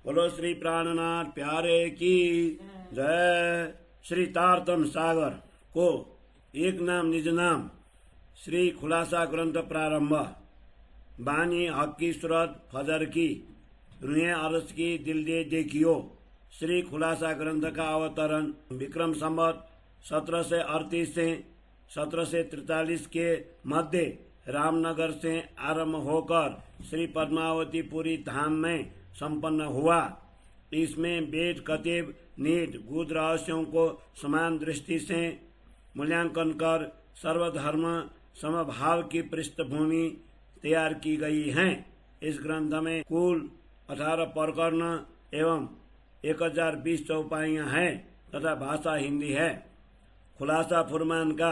बोलो श्री प्राणनाथ प्यारे की जय। श्री तारतम सागर को एक नाम निज नाम श्री खुलासा ग्रंथ प्रारंभ। बानी हक की सूरत फजर की रुए अरस की दिल दे देखियो। श्री खुलासा ग्रंथ का अवतरण विक्रम संवत 1738 से 1743 के मध्य रामनगर से आरंभ होकर श्री पद्मावती पुरी धाम में संपन्न हुआ। इसमें वेद कतिब नीति गुद रहस्यों को समान दृष्टि से मूल्यांकन कर सर्वधर्म समभाव की पृष्ठभूमि तैयार की गई है। इस ग्रंथ में कुल 18 प्रकरण एवं 1020 चौपाइयां हैं तथा भाषा हिंदी है। खुलासा फुरमान का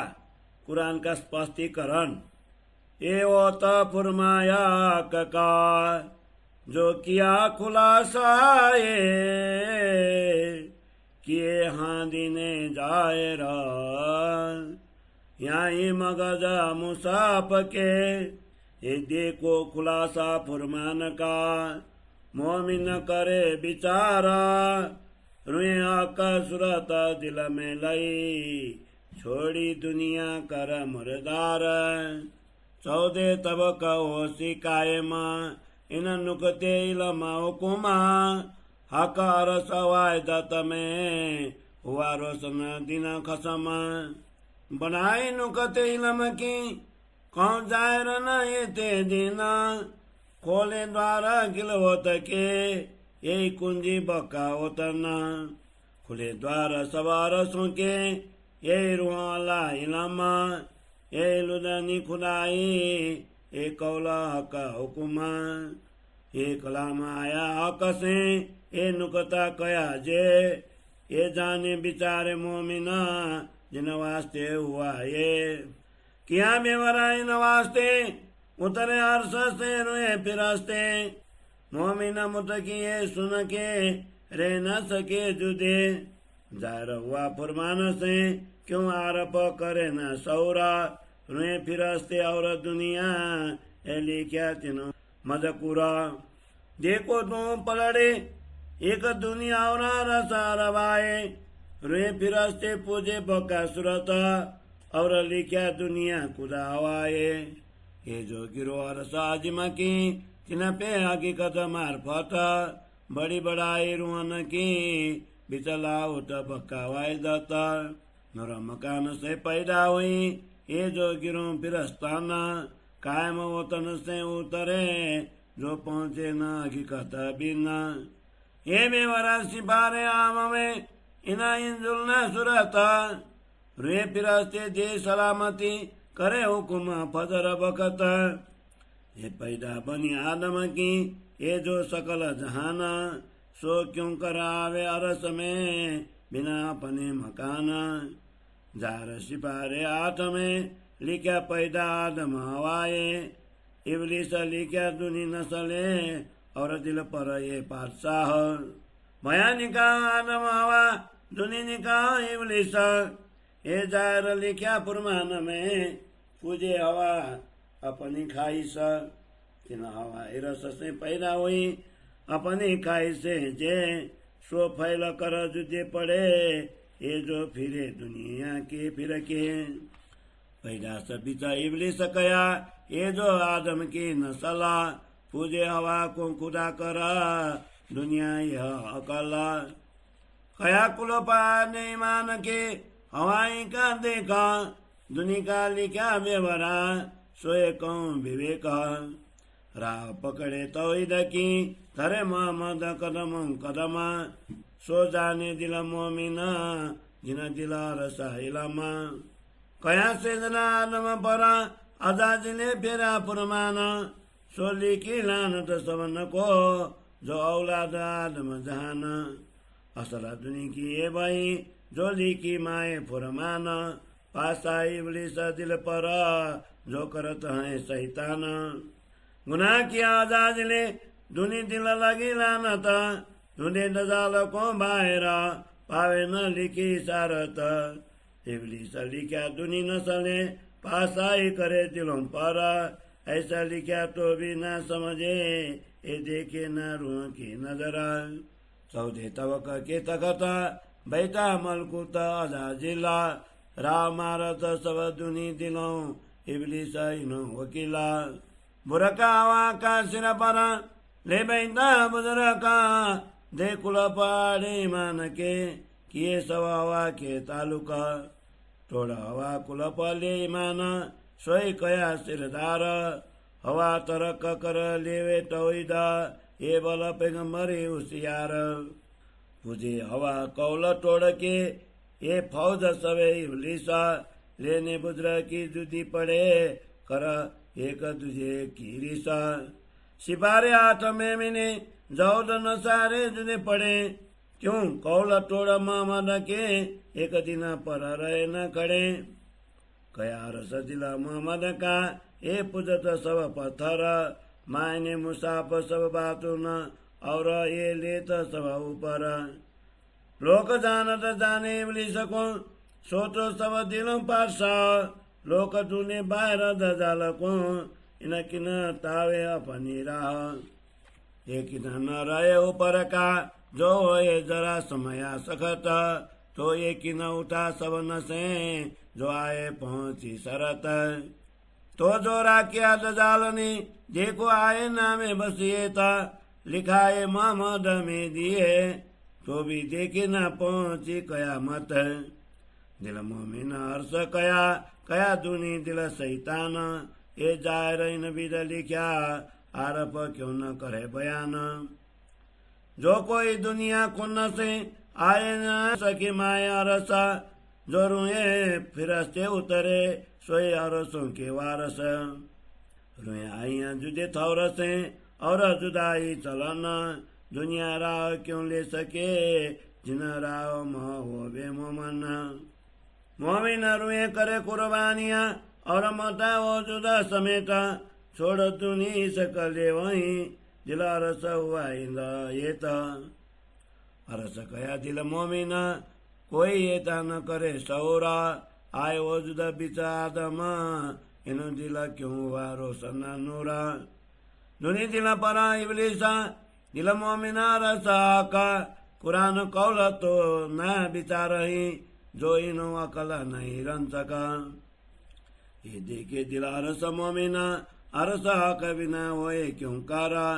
कुरान का स्पष्टीकरण एवं फुरमाया का जो किया खुलासा किए हाँ दिने जाए यहाँ मगज मुसाफ के ये देखो खुलासा फुरमान का मोमिन करे बिचारा रुए आका सूरत दिल में लई छोड़ी दुनिया कर मुरदार 14 तब कहो सिकायम इन नुकते इलमा हुकुमा हकार सवाय दत में हुआ रोशन दिन खसम बनाए नुकते इलम की कौन जायर न ये ते दीना खोले द्वारा गिलवत के यही कुंजी बका होतना खुले द्वार सवार सुके यही रुआला इलमा यही लुदनी खुदाई एक कौला का हुकुमा एक कलाम आया हक से ए नुकता कया जे ये जाने बिचारे मोमिना जिन वास्ते हुआ ये किया बेवरा इन वास्ते उतरे अर्श से रुए फिरस्ते मोमिना मुतकिए सुन के रह न सके जुदे जाहिर हुआ फुरमान से क्यों आरोप करे न सौरा रुए फिरस्ते और दुनिया एली क्या तीनों मजकुरा देखो तुम पलड़े एक दुनिया और रसा रवाए रुए फिरस्ते पूजे बका सूरत और लिख्या दुनिया खुदा हवाए ये जो गिरो रसा जिमा की तिन पे हकीकत मार्फत बड़ी बड़ाई रुअन की बिचला उत बक्का वाय दता नर मकान से पैदा हुई ये जो गिरो फिरस्ताना कायम वतन से उतरे जो पहुंचे न हकीकत बिना ये मेवरा सिपारे आम में इना इंजुल न सुरता रे फिरस्ते दे सलामती करे हुकुम फजर बकत ये पैदा बनी आदम की ये जो सकल जहाना सो क्यों करावे अरस में बिना अपने मकाना जार सिपारे आठ में लिखा पैदा आदम हवाए इबलिस लिखा दुनी नसले और दिल पर ये पातशाह भया निकाह आदम हवा दुनी निकाह इबलिस ये जार लिखा फुरमान में पूजे हवा अपनी खाइश तीन हवा रस से पैदा हुई अपनी खाई से जे सो फैल कर जुदे पड़े ये जो फिरे दुनिया के फिर के पैदा सबिता इबलिस कया ये जो आदम की नसला पूजे हवा को खुदा करा दुनिया यह अकला कया कुल पाने मान के हवाई का देखा दुनिया का लिखा बेवरा सोए कौन विवेक राह पकड़े तो की धरे मोहम्मद कदम कदम सो जाने दिल मोमिना जिन दिला रसा इलामा कया से जना आदम परा अदा जिले फेरा फुरमाना सो लिखी लानत सबन को जो औलाद आदम जहाना असला दुनी की ये भाई जो लिखी माए फुरमाना पासा इबलिस दिल पर जो करत है शैतान गुनाह किया आजाद ले दुनी दिल लगी लानत दुने नजाल को बाहरा पावे न लिखी सारत इबलिस लिखा दुनी नसले पासाई करे दिलों पर ऐसा लिखा तो भी न समझे ए देखे न रूह की नजर चौधे तवक के तखत बैता मलकुत अजा जिल्ला राव मारत सब दुनी दिलौ इब्लिस इनो वकिला बुरका हवा का सिर पर ले बैता बुजरका दे कुल पाड़े मान के किए सब हवा के तालुका टोड़ा हवा कुल पले मान सोई कया सिरदार हवा तरक कर लेवे टोइदा ए बल पैगम्बरे उसियार पुजे हवा कौल तोड़ के ए फौज सबै इब्लिसा लेने बुज्र की जुदी पड़े कर एक दूजे की रिसा सिपारे हाथ में मिने जौद न सारे जुदे पड़े क्यों कौल तोड़ मामद के एक दिन पर रहे न खड़े कया रस दिला मोहम्मद का ए पूजत सब पत्थर मायने मुसाफ सब बातों न और ये लेत सब ऊपर लोक जानत जाने इब्लिस को सोचो सब दिलों पासा लोक तूने बाहर दजाल को इन किन तावे अपनी राह एक न रहे ऊपर का जो होए जरा समय सखत तो ये किन उठा सब न से जो आए पहुंची सरत तो जो राखिया दजाल ने देखो आए नामे बसिए था लिखाए मोहम्मद में दिए तो भी देखे न पहुंची कयामत दिल मोमिन हर्ष कया कया दुनी दिल शैतान ए जाए रहीन विद लिख्या आरप क्यों न करे बयान जो कोई दुनिया कुन्न से आए न सकी माया रसा जो रुए फिरस्ते उतरे सोए अरसों के वारस रुए आइया जुदे थौरसे और जुदाई चलन दुनिया राव क्यों ले सके जिन राव मोवे मोमन मोमिन रुए करे कुर्बानियां और मता वो जुदा समेत छोड़ दुनी सकले वहीं दिल अरस हुआ ये अरस कया दिल मोमिन कोई ये न करे सौरा आए वो जुदा बिचा आदम इन दिल क्यों हुआ रोशन नूरा दुनी दिल परा इब्लिसा दिल मोमिना रसा का कुरान कौल तो न विचार ही जो इनो अकल नहीं रन सका ये देखे दिल अरस मोमिना अरस हक बिना होए क्यों कारा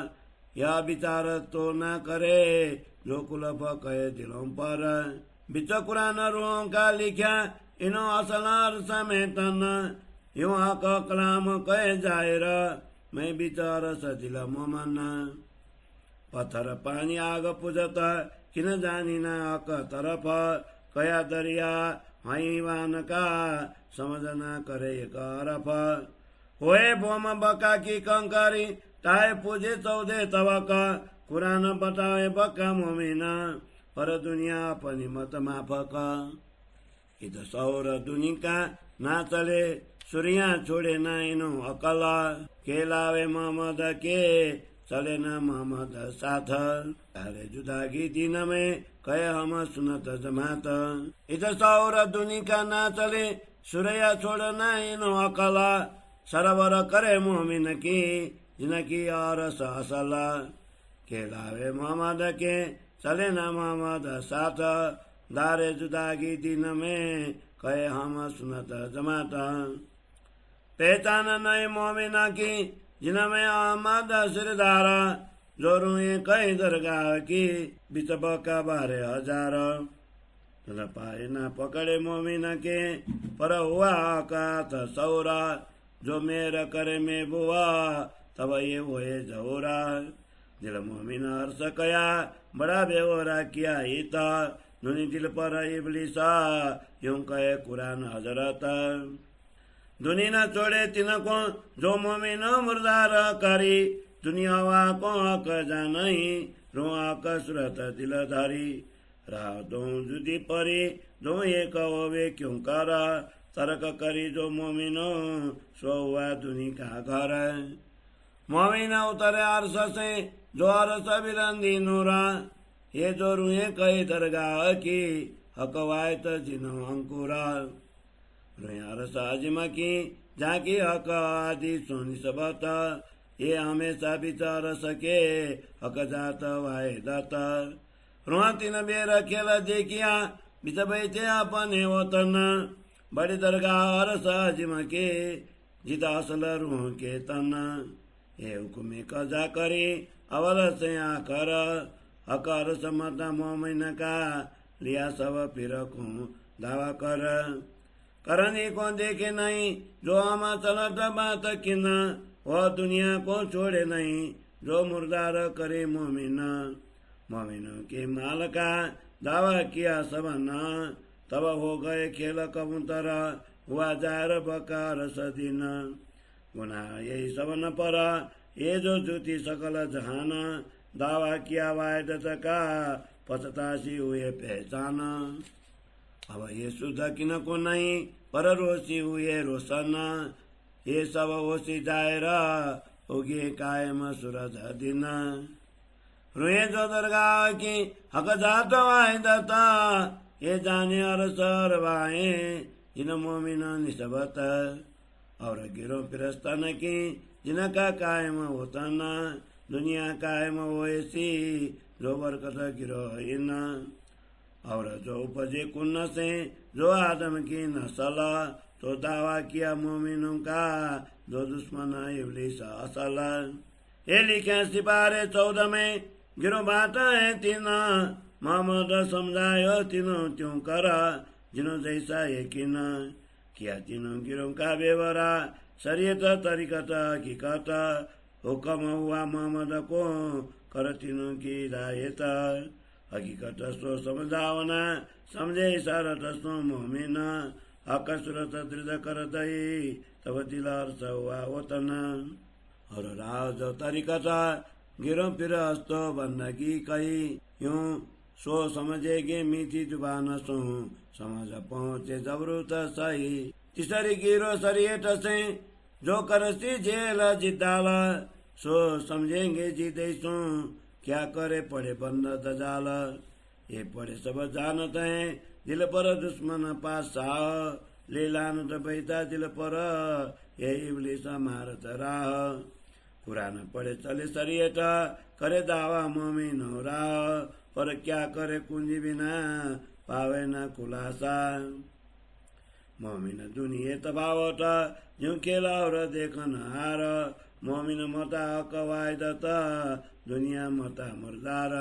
या विचार तो न करे जो कुलफ कहे दिलों पर बिच कुरान रूहों का लिखा इनो असल अरस में तन यूं हक कलाम कहे जायर मैं विचार सदिल मोमन पत्थर पानी आग पुजत किन जानी न हक तरफ कया दरिया हैवान का समझना करे एक अरफ होए बोम बका की कंकारी ताए पूजे चौदे तवका कुरान बताए बका मोमिना पर दुनिया अपनी मत माफक इत सौर दुनिका ना चले सूर्या छोड़े ना इनो अकला केलावे मोहम्मद के चले ना मोहम्मद साथ अरे जुदागी दिन में कहे हम सुनत जमात इत सौर दुनिका ना चले सूर्या छोड़ ना इनो अकला सरवर करे मोमिन की जिनकी और सला केलावे मोहम्मद के चले ना मोहम्मद साथ दारे जुदागी दिन में कहे हम सुनत जमात पहचान नए मोमिना की जिनमें अहमद सिरदारा जो रुए कई दरगाह की बिचब का 12,000 पाए न पकड़े मोमिना के पर हुआ का सौरा जो मेरा करे में बुआ तब ये हुए जौरा दिल मोमिन हर्ष कया बड़ा बेवरा किया ही था नुनी दिल पर इब्लिसा यूं कहे कुरान हजरत दुनी न छोड़े तिनको जो मोमिन मुर्दार करी दुनिया वा को हक जानी रुआ कसरत दिल धारी राह दो जुदी परी दो एक होवे क्यों करा तर्क करी जो मोमिनो सो हुआ दुनी का घर मोमिना उतरे अरस से जो अरस बिरंदी नूरा ये जो रुए कई दरगाह की हकवायत जिनो अंकुरा रुए अरस आजिमा की जाकी हक आदि सोनी सबता ये हमेशा विचार सके हक जात वाए दत रुआती न बेर खेल देखिया बिच बैठे अपने वतन बड़ी दरगाह साजिम के जिता असल रूह के तन ये हुकुमे कजा करे अवल से आकर अकर समता मोमिन का लिया सब फिर दावा कर करने को देखे नहीं जो हम चलत बात किन वह दुनिया को छोड़े नहीं जो मुर्दार करे मोमिन मोमिनों के माल का दावा किया सबना तब हो गए खेल कबूतर हुआ जायर बकार सदीन गुना यही सब न पर ये जो जुती सकल जहान दावा किया वायदत का पछतासी हुए पहचान अब ये शुद्ध किन को नहीं पर रोसी हुए रोशन ये सब होशी जाएर होगी कायम सूरज दिन रुए जो दरगाह की हक जात वायदता ये जाने और सरवाए जिन मोमिन निस्बत और गिरो फिरस्तन की जिनका कायम होता न दुनिया कायम हो ऐसी जो बरकत गिरो इन और जो उपजे कुन्न से जो आदम की नस्ल तो दावा किया मोमिनों का जो दुश्मन इब्लीस असल ये लिखे सिपारे 14 में गिरो बात है तीन मोहम्मद समझायो तीनों त्यों कर जिनो जैसा यकीन किया तीनों गिरों का बेवरा शरीयत तरीकत हकीकत हुक्म हुआ मोहम्मद को कर तीनों की हिदायत हकीकत सो समझावना समझे इशारत सो मोमिन हक सूरत दृढ़ कर दई तब दिलार हुआ वतन और राज तरीकत गिरो फिर हस्तो बंदगी कही यूं सो समझेगे मीठी जुबान सो समझ पहुँचे जबरूत सही तीसरी गिरो शरीयत से जो करसी जेल जिदाल सो समझेंगे जीते सो क्या करे पड़े बंद दजाल ये पड़े सब जानते हैं दिल पर दुश्मन पासा ले लान तो बैठा दिल पर ये इब्लीस मारत राह कुरान पढ़े चले शरीयत करे दावा मोमिन हो रहा पर क्या करे कुंजी बिना पावे न खुलासा मोमिन दुनिया तबावत जो खेला और देखन हार मोमिन मता कवायदत दुनिया मता मुर्दार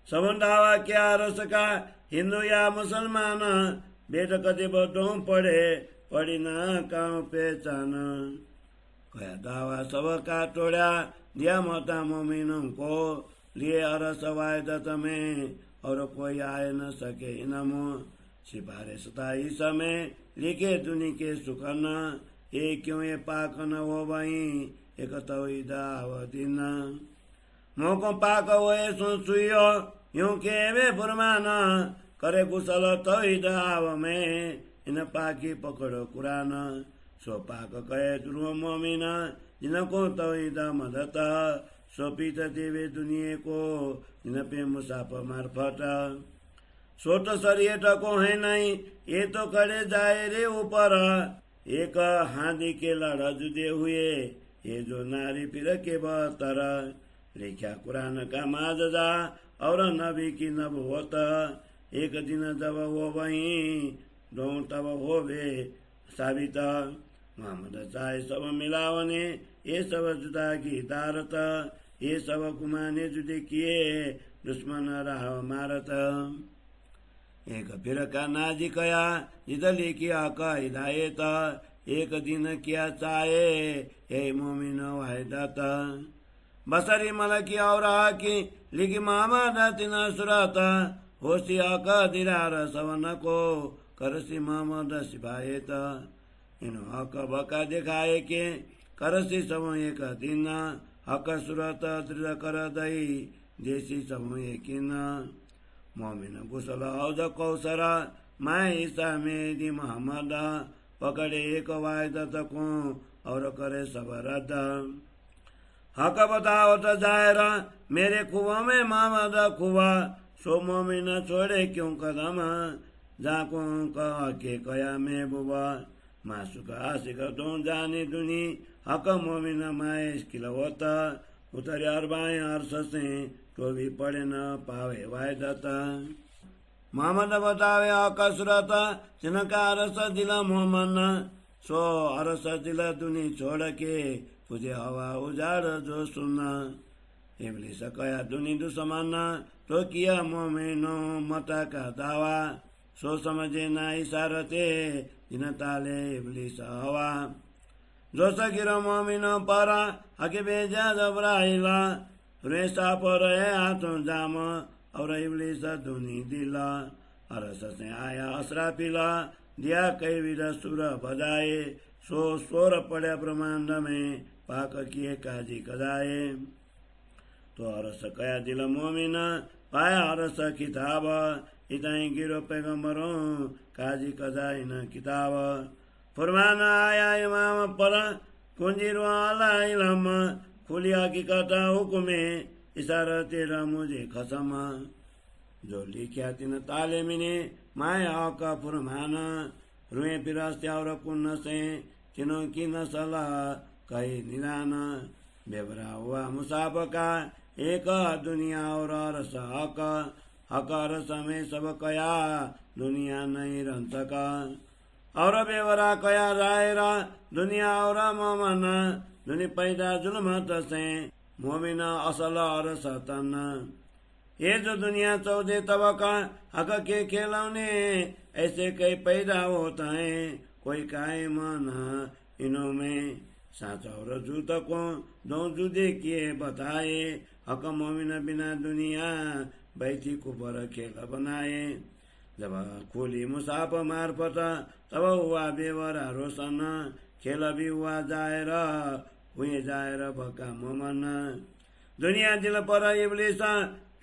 सबन दावा क्या रस का हिंदू या मुसलमान बेट कति बटों पड़ी ना काम पहचान कया दावा सब का तोड़ा दिया मता मोमिनों को लिए अरस वायदत में और कोई आए न सके इनमो सिपारे 27 में लिखे दुनि के सुखन ये क्यों ये पाक न हो वही एक तवीदा दिन मोको पाक हुए सुइयो यूं के वे फुरमान करे कुशल तवीदा में इन पाकी पकड़ो कुरान सो पाक कहे ध्रुव मोमिन जिनको तवीदा मदत सोपीत देवे दुनिया को जिन पे मुसाफ मार्फत सो तो शरीयत को है नहीं ये तो खड़े जाए रे ऊपर एक हाथी के लड़ जुदे हुए ये जो नारी फिर के बतर लिखा कुरान का माजदा और नबी की नबूवत एक दिन जब वो वही दो तब हो वे साबित मोहम्मद चाहे सब मिलावने ये सब जुदा की दारत ये सब कुमाने जुदे किए दुश्मन राह मारत एक फिर का नाजी कया जिदली किया का हिदायत एक दिन किया चाहे हे मोमिन वाहिदत बसरी मलकी और की लिखी मोहम्मद तिन सुरत होशिया का दिरार सवन को करसी मोहम्मद सिपायत इन हक बका दिखाए के करसी सब एक दिन हक सूरत दृढ़ कर दई देसी सब यकीन मोमिन गुसल औज कौसर मैं ईसा मेरी मोहम्मद पकड़े एक वायदत को और करे सब रद्द हक बताओ तो जाहिर मेरे खुआ में मोहम्मद खुआ सो मोमिन छोड़े क्यों कदम जाको कह के कया में बुआ मासुक आशिक दों जाने दुनी हक मोमिन माएश किलवत उतरे अरबाएं अर्श से तो भी पढ़े न पावे वायदत मोहम्मद बतावे कसरत जिनका अरस दिला मोहम्मद सो अरस दिला दुनी छोड़ के तुझे हवा उजाड़ जो सुनना इबलिस कया दुनी दुश्मन तो किया मोमिनो मता का दावा सो समझे ना इशारते जिन ताले इबलिस हवा जो सकिरो मोमिनो परा हके बेजा जबराइला रेसा पर हाथों जाम और इबलिस दुनी दिला अरस से आया असराफिला दिया कई विध सुर बजाए सो स्वर पड़े ब्रह्मांड में पाक किए काजी कदाए तो अरस कया दिल मोमिन पाया अरस किताब इताई गिरो पैगम्बरों काजी कदाई न किताब फरमाना आया इमाम पर कुंजीरो आला इलम खुली हकीकत हुक्मे इशारा तेरा मुझे खसम जो लिखा तीन ताले मिने माया का फरमाना रुए पिरास्ते और कुन्न से तीनों की नसला कई निराना बेबरा हुआ मुसाफ का एक दुनिया और अरस हक अरस में सब कया दुनिया नहीं रन सका और बेवरा कया जायरा दुनिया और मोमन दुनि पैदा जुलमत से मोमिना असल अरस तन ये जो दुनिया 14 तबका हक के खिलौने ऐसे कई पैदा होता है कोई कायम न इनों में साच और जूत को दो जुदे किए बताए हक मोमिन बिना दुनिया बैठी कुबर खेल बनाए जब खोली मुसाफ मार्फत तब हुआ बेवरा रोशन खेल भी हुआ जाएर हुए जाएर भका मोमन दुनिया दिल पर इबलिस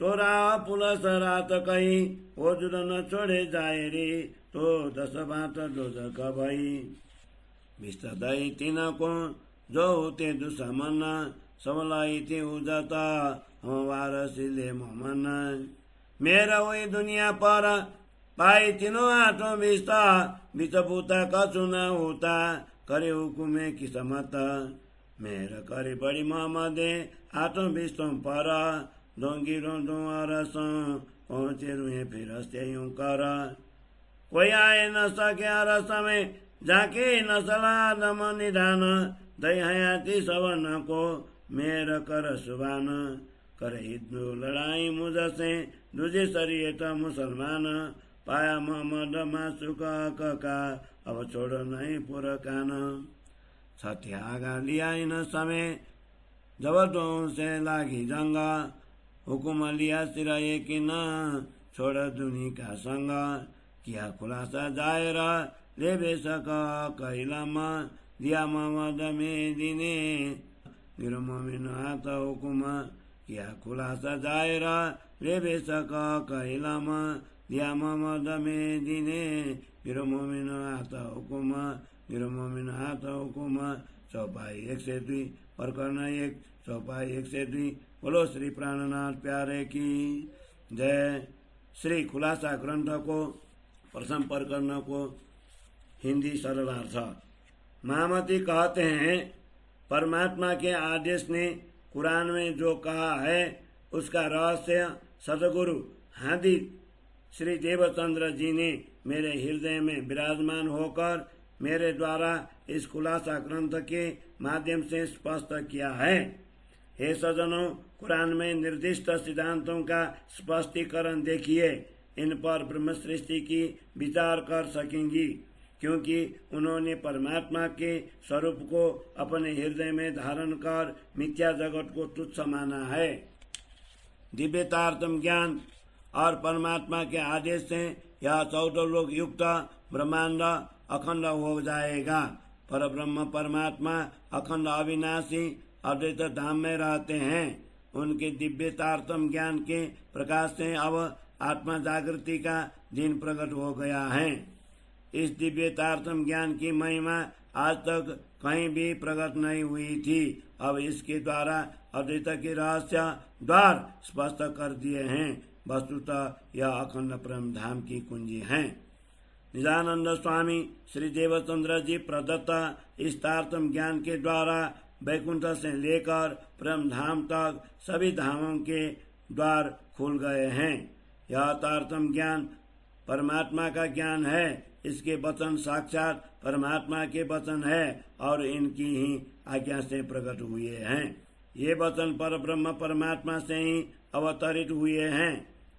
तोरा पुलस रात कही ओ जुद न छोड़े जाए रे तो 10 बात दोजक भई बिस्ता दई तिनको जो होते दुश्मन सबलाई ते उजाता हम वारसिले मोमन मेरा वही दुनिया पर पाई तीनों आठों बिस्ता बिचबूता कछु न होता करे हुकुमे किस्मत मेरा करे बड़ी मोहम्मदे आठों बिस्तों पर दोंगिरो दो अरस पहुंचे रुए फिर हस्ते यूं कर कोई आए न सके अरस में जाके नसला दम निधान दई हयाती सवन को मेर कर सुबान करे हिंदू लड़ाई मुझसे दूजे शरीयत मुसलमान पाया मोहम्मद मासुक का अब छोड़ नहीं पुर कान छत्यागा लिया इन समय जब तो से लागी जंगा हुकुम लिया सिरा एक न छोड़ दुनी का संग किया खुलासा जायरा ले बेसक कैलामा दिया मोहम्मद में दिने गिरो मोमिन हाथ हुकुम किया खुलासा जायरा ले बेसक कैलामा दिया मोहम्मद में दिने गिरो मोमिन हाथ हुकुम गिरो मोमिन हाथ हुकुम चौपाई 102 प्रकरण 1 चौपाई 102 बोलो श्री प्राणनाथ प्यारे की जय। श्री खुलासा ग्रंथ को प्रथम प्रकरण को हिंदी सरलार्थ महामती कहते हैं परमात्मा के आदेश ने कुरान में जो कहा है उसका रहस्य सदगुरु हादी श्री देवचंद्र जी ने मेरे हृदय में विराजमान होकर मेरे द्वारा इस खुलासा ग्रंथ के माध्यम से स्पष्ट किया है। हे सज्जनों, कुरान में निर्दिष्ट सिद्धांतों का स्पष्टीकरण देखिए, इन पर ब्रह्म सृष्टि की विचार कर सकेंगी क्योंकि उन्होंने परमात्मा के स्वरूप को अपने हृदय में धारण कर मिथ्या जगत को तुच्छ माना है। दिव्यतार्थम ज्ञान और परमात्मा के आदेश से यह 14 लोक युक्त ब्रह्मांड अखंड हो जाएगा। पर ब्रह्म परमात्मा अखंड अविनाशी अद्वैत धाम में रहते हैं। उनके दिव्यतार्थम ज्ञान के प्रकाश से अब आत्मा जागृति का दिन प्रकट हो गया है। इस दिव्यतार्थम ज्ञान की महिमा आज तक कहीं भी प्रकट नहीं हुई थी। अब इसके द्वारा अद्वैत के रहस्य द्वार स्पष्ट कर दिए हैं। वस्तुतः यह अखंड परम धाम की कुंजी है। निजानंद स्वामी श्री देवचंद्र जी प्रदत्त इस तारतम ज्ञान के द्वारा वैकुंठ से लेकर परम धाम तक सभी धामों के द्वार खुल गए हैं। यह तारतम ज्ञान परमात्मा का ज्ञान है। इसके वचन साक्षात परमात्मा के वचन है और इनकी ही आज्ञा से प्रकट हुए हैं। ये वचन परब्रह्म परमात्मा से ही अवतरित हुए हैं।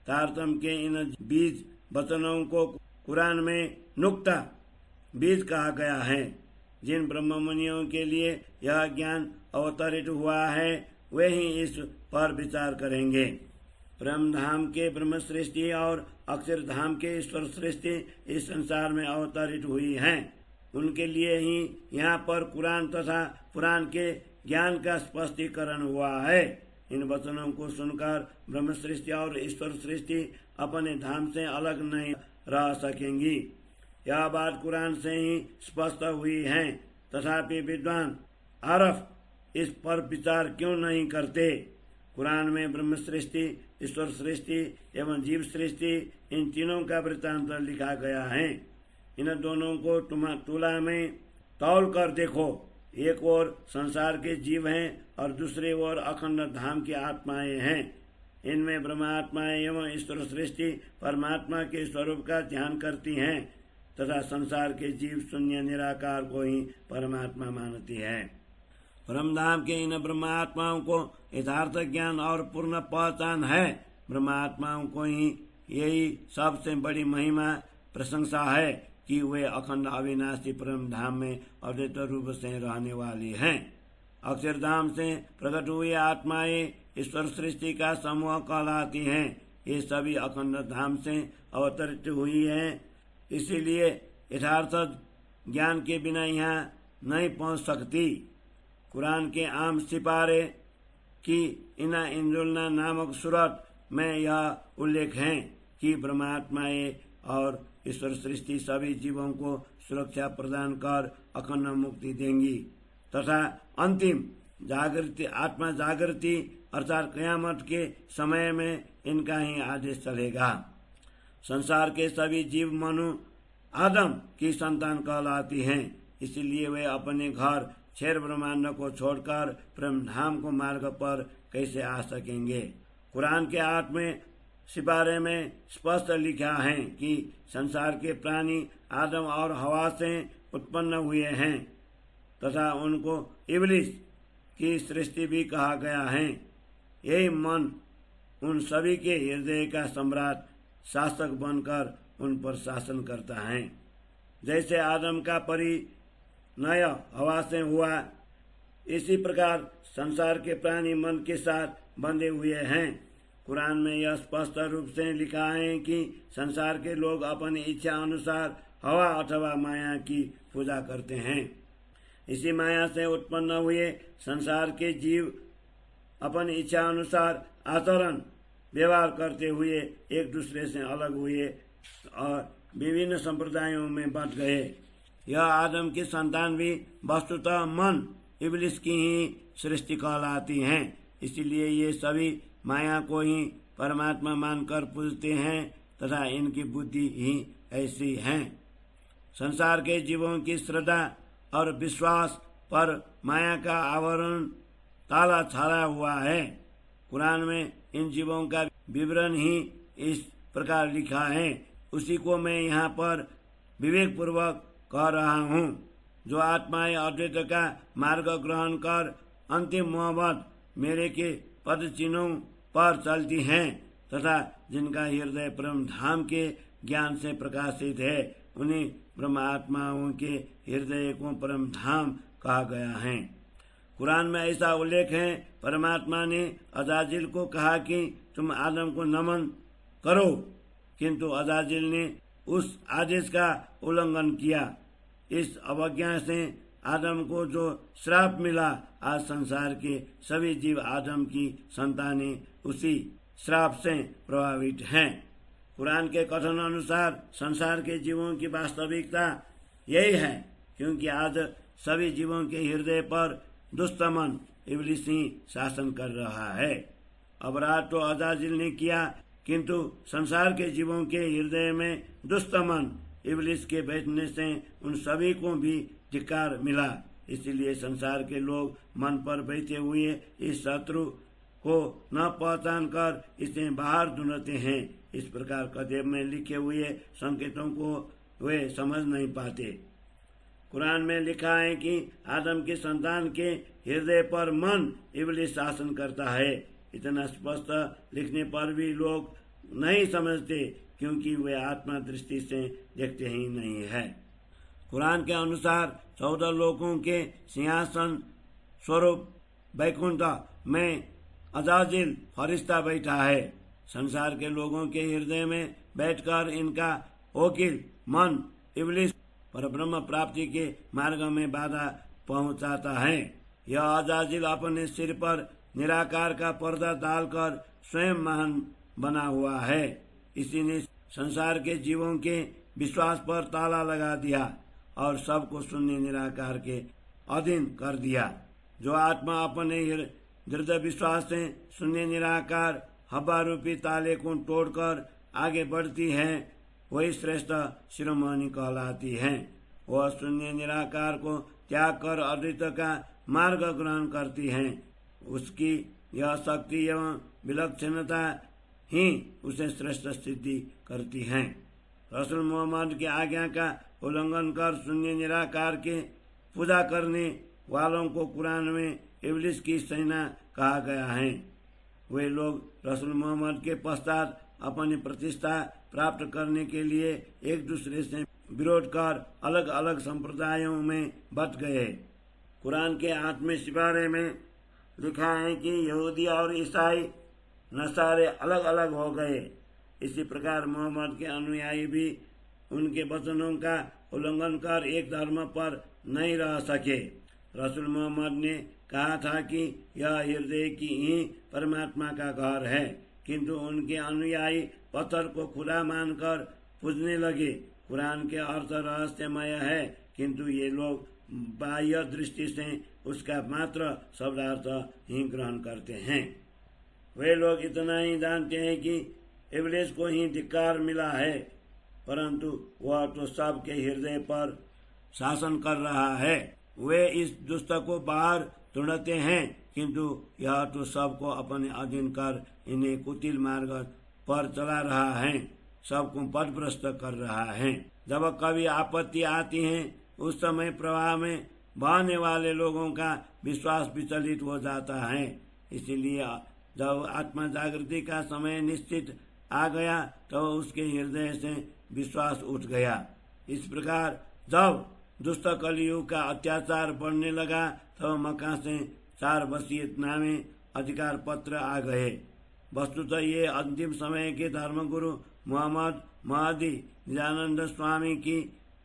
तारतम के इन बीज वचनों को कुरान में नुक्ता बीज कहा गया है। जिन ब्रह्म मुनियों के लिए यह ज्ञान अवतरित हुआ है वे ही इस पर विचार करेंगे। ब्रह्म धाम के ब्रह्म सृष्टि और अक्षर धाम के ईश्वर सृष्टि इस संसार में अवतरित हुई हैं। उनके लिए ही यहाँ पर कुरान तथा पुराण के ज्ञान का स्पष्टीकरण हुआ है। इन वचनों को सुनकर ब्रह्म सृष्टि और ईश्वर सृष्टि अपने धाम से अलग नहीं रह सकेंगी। यह बात कुरान से ही स्पष्ट हुई है। तथापि विद्वान अरब इस पर विचार क्यों नहीं करते? कुरान में ब्रह्म सृष्टि, ईश्वर सृष्टि एवं जीव सृष्टि इन तीनों का वृत्तांत लिखा गया है। इन दोनों को तुला में तौल कर देखो। एक ओर संसार के जीव हैं और दूसरी ओर अखंड धाम की आत्माएं हैं। इनमें ब्रह्मात्माएं एवं ईश्वर सृष्टि परमात्मा के स्वरूप का ध्यान करती हैं तथा संसार के जीव शून्य निराकार को ही परमात्मा मानती है। ब्रह्मधाम के इन ब्रह्मात्माओं को यथार्थ ज्ञान और पूर्ण पहचान है। ब्रह्मात्माओं को ही यही सबसे बड़ी महिमा प्रशंसा है कि वे अखंड अविनाशी परम धाम में अद्वैत रूप से रहने वाली हैं। अक्षरधाम से प्रकट हुई आत्माएं ईश्वर सृष्टि का समूह कहलाती हैं। ये सभी अखंड धाम से अवतरित हुई हैं। इसीलिए यथार्थ ज्ञान के बिना यहाँ नहीं पहुँच सकती। कुरान के आम सिपारे की इना इंजुलना नामक सूरत में यह उल्लेख है कि ब्रह्मात्माएं और ईश्वर सृष्टि सभी जीवों को सुरक्षा प्रदान कर अखंड मुक्ति देंगी तथा अंतिम जागृति आत्मा जागृति अर्थात कयामत के समय में इनका ही आदेश चलेगा। संसार के सभी जीव मनु आदम की संतान कहलाती हैं। इसलिए वे अपने घर क्षेत्र ब्रह्मांड को छोड़कर ब्रह्म धाम को मार्ग पर कैसे आ सकेंगे? कुरान के 8वें सिपारे में स्पष्ट लिखा है कि संसार के प्राणी आदम और हवा से उत्पन्न हुए हैं तथा उनको इब्लिस की सृष्टि भी कहा गया है। यही मन उन सभी के हृदय का सम्राट शासक बनकर उन पर शासन करता है। जैसे आदम का परिणय हवा से हुआ, इसी प्रकार संसार के प्राणी मन के साथ बंधे हुए हैं। कुरान में यह स्पष्ट रूप से लिखा है कि संसार के लोग अपनी इच्छा अनुसार हवा अथवा माया की पूजा करते हैं। इसी माया से उत्पन्न हुए संसार के जीव अपनी इच्छा अनुसार आचरण व्यवहार करते हुए एक दूसरे से अलग हुए और विभिन्न संप्रदायों में बंट गए। यह आदम की संतान भी वस्तुतः मन इब्लिस की ही सृष्टि कहलाती हैं। इसलिए ये सभी माया को ही परमात्मा मानकर पूजते हैं तथा इनकी बुद्धि ही ऐसी है। संसार के जीवों की श्रद्धा और विश्वास पर माया का आवरण ताला छाया हुआ है। कुरान में इन जीवों का विवरण ही इस प्रकार लिखा है। उसी को मैं यहाँ पर विवेक पूर्वक कह रहा हूँ। जो आत्माएं अद्वैत का मार्ग ग्रहण कर अंतिम मोहब्बत मेरे के पद चिन्हों पर चलती हैं तथा जिनका हृदय परम धाम के ज्ञान से प्रकाशित है, उन्हीं ब्रह्मात्माओं के हृदय को परम धाम कहा गया है। कुरान में ऐसा उल्लेख है, परमात्मा ने अजाजिल को कहा कि तुम आदम को नमन करो, किंतु अजाजिल ने उस आदेश का उल्लंघन किया। इस अवज्ञा से आदम को जो श्राप मिला, आज संसार के सभी जीव आदम की संतानें उसी श्राप से प्रभावित हैं। कुरान के कथन अनुसार संसार के जीवों की वास्तविकता यही है, क्योंकि आज सभी जीवों के हृदय पर दुष्ट मन इब्लिस ही शासन कर रहा है। अपराध तो अजाजिल ने किया, किंतु संसार के जीवों के हृदय में दुष्ट मन इब्लिस के बैठने से उन सभी को भी धिक्कार मिला। इसीलिए संसार के लोग मन पर बैठे हुए इस शत्रु को न पहचान कर इसे बाहर ढूंढते हैं। इस प्रकार कदेब में लिखे हुए संकेतों को वे समझ नहीं पाते। कुरान में लिखा है कि आदम की संतान के हृदय पर मन इब्लिस शासन करता है। इतना स्पष्ट लिखने पर भी लोग नहीं समझते, क्योंकि वे आत्मा दृष्टि से देखते ही नहीं है। कुरान के अनुसार 14 लोगों के सिंहासन स्वरूप वैकुंठ में अजाजिल फरिश्ता बैठा है। संसार के लोगों के हृदय में बैठकर इनका वकील मन इब्लिस परब्रह्म प्राप्ति के मार्ग में बाधा पहुंचाता है। यह अजाजिल अपने सिर पर निराकार का पर्दा डालकर स्वयं महान बना हुआ है। इसी ने संसार के जीवों के विश्वास पर ताला लगा दिया और सबको शून्य निराकार के अधीन कर दिया। जो आत्मा अपने दृढ़ विश्वास से शून्य निराकार हवा रूपी ताले को तोड़कर आगे बढ़ती है, वही श्रेष्ठ शिरोमणि कहलाती है। वह शून्य निराकार को त्याग कर अद्वैत का मार्ग ग्रहण करती है। उसकी यह शक्ति एवं विलक्षणता ही उसे श्रेष्ठ सिद्धि करती है। रसूल मोहम्मद की आज्ञा का उल्लंघन कर शून्य निराकार के पूजा करने वालों को कुरान में इब्लिस की सेना कहा गया है। वे लोग रसूल मोहम्मद के पश्चात अपनी प्रतिष्ठा प्राप्त करने के लिए एक दूसरे से विरोध कर अलग अलग संप्रदायों में बट गए। कुरान के 8वें सिपारे में लिखा है कि यहूदी और ईसाई नसारे अलग अलग हो गए। इसी प्रकार मोहम्मद के अनुयायी भी उनके वचनों का उल्लंघन कर एक धर्म पर नहीं रह सके। रसूल मोहम्मद ने कहा था कि यह हृदय की ही परमात्मा का घर है, किंतु उनके अनुयायी पत्थर को खुदा मानकर पूजने लगे। कुरान के अर्थ रहस्यमय है, किंतु ये लोग बाह्य दृष्टि से उसका मात्र शब्दार्थ ही ग्रहण करते हैं। वे लोग इतना ही जानते हैं कि इब्लिस को ही धिक्कार मिला है, परंतु वह तो सबके हृदय पर शासन कर रहा है। वे इस दुष्ट को बाहर ढूंढते हैं, किंतु यह तो सबको अपने अधीन कर इन्हें कुटिल मार्ग पर चला रहा है, सबको पथभ्रष्ट कर रहा है। जब कभी आपत्ति आती है, उस समय प्रवाह में बहने वाले लोगों का विश्वास विचलित हो जाता है। इसीलिए जब आत्मा जागृति का समय निश्चित आ गया तो उसके हृदय से विश्वास उठ गया। इस प्रकार जब दुष्ट कलियुग का अत्याचार बढ़ने लगा तो मक्का से 4 वसीयतनामे अधिकार पत्र आ गए। वस्तुतः ये अंतिम समय के धर्मगुरु मोहम्मद महदी निजानंद स्वामी की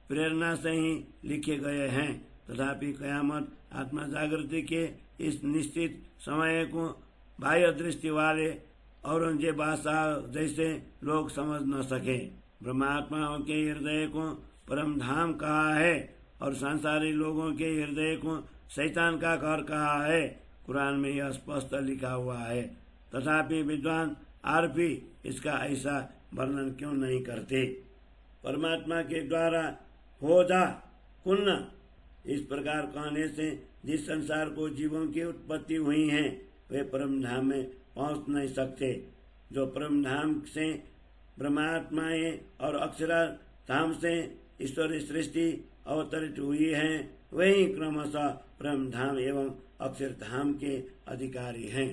प्रेरणा से ही लिखे गए हैं। तथापि कयामत आत्मा जागृति के इस निश्चित समय को बाह्य दृष्टि वाले औरंगजेब बादशाह जैसे लोग समझ न सके। ब्रह्मात्माओं के हृदय को परम धाम कहा है और सांसारी लोगों के हृदय को शैतान का घर कहा है। कुरान में यह स्पष्ट लिखा हुआ है, तथापि विद्वान आरपी इसका ऐसा वर्णन क्यों नहीं करते। परमात्मा के द्वारा हो जा कुन्न, इस प्रकार कहने से जिस संसार को जीवों की उत्पत्ति हुई है वे परम धाम में पहुंच नहीं सकते। जो परम धाम से ब्रह्मात्माएं और अक्षरा धाम से ईश्वरी सृष्टि अवतरित हुई है, वही क्रमशः परम धाम एवं अक्षर धाम के अधिकारी हैं।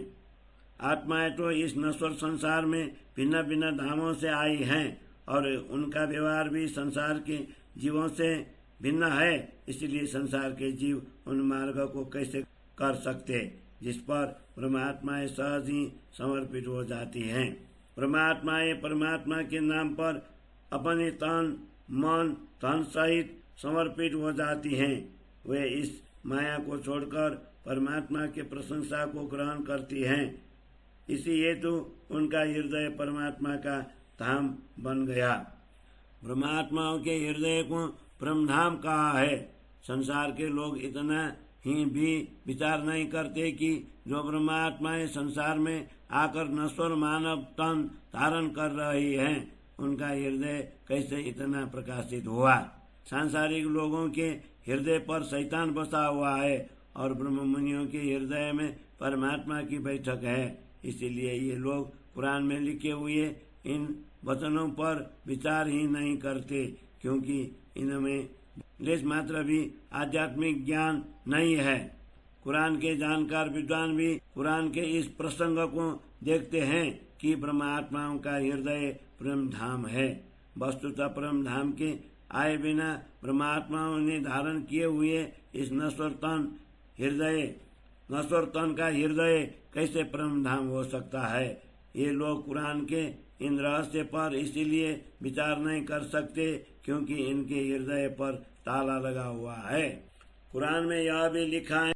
आत्माएं तो इस नश्वर संसार में भिन्न भिन्न धामों से आई हैं और उनका व्यवहार भी संसार के जीवों से भिन्न है। इसलिए संसार के जीव उन मार्ग को कैसे कर सकते जिस पर परमात्माएं सहज ही समर्पित हो जाती हैं। परमात्माएं परमात्मा के नाम पर अपने तन मन धन सहित समर्पित हो जाती हैं। वे इस माया को छोड़कर परमात्मा के प्रशंसा को ग्रहण करती हैं। इसी हेतु उनका हृदय परमात्मा का धाम बन गया। ब्रह्मात्माओं के हृदय को परम धाम कहा है। संसार के लोग इतना ही भी विचार नहीं करते कि जो ब्रह्मात्माएं संसार में आकर नश्वर मानव तन धारण कर रही हैं, उनका हृदय कैसे इतना प्रकाशित हुआ। सांसारिक लोगों के हृदय पर शैतान बसा हुआ है और ब्रह्म मुनियों के हृदय में परमात्मा की बैठक है। इसीलिए ये लोग कुरान में लिखे हुए इन वचनों पर विचार ही नहीं करते, क्योंकि इनमें लेश मात्र भी आध्यात्मिक ज्ञान नहीं है। कुरान के जानकार विद्वान भी कुरान के इस प्रसंग को देखते हैं कि ब्रह्मात्माओं का हृदय परम धाम है। वस्तुतः परम धाम के आए बिना ब्रह्मात्माओं ने धारण किए हुए इस नश्वर तन का हृदय कैसे परम धाम हो सकता है। ये लोग कुरान के इन रहस्य पर इसीलिए विचार नहीं कर सकते क्योंकि इनके हृदय पर ताला लगा हुआ है। कुरान में यह भी लिखा है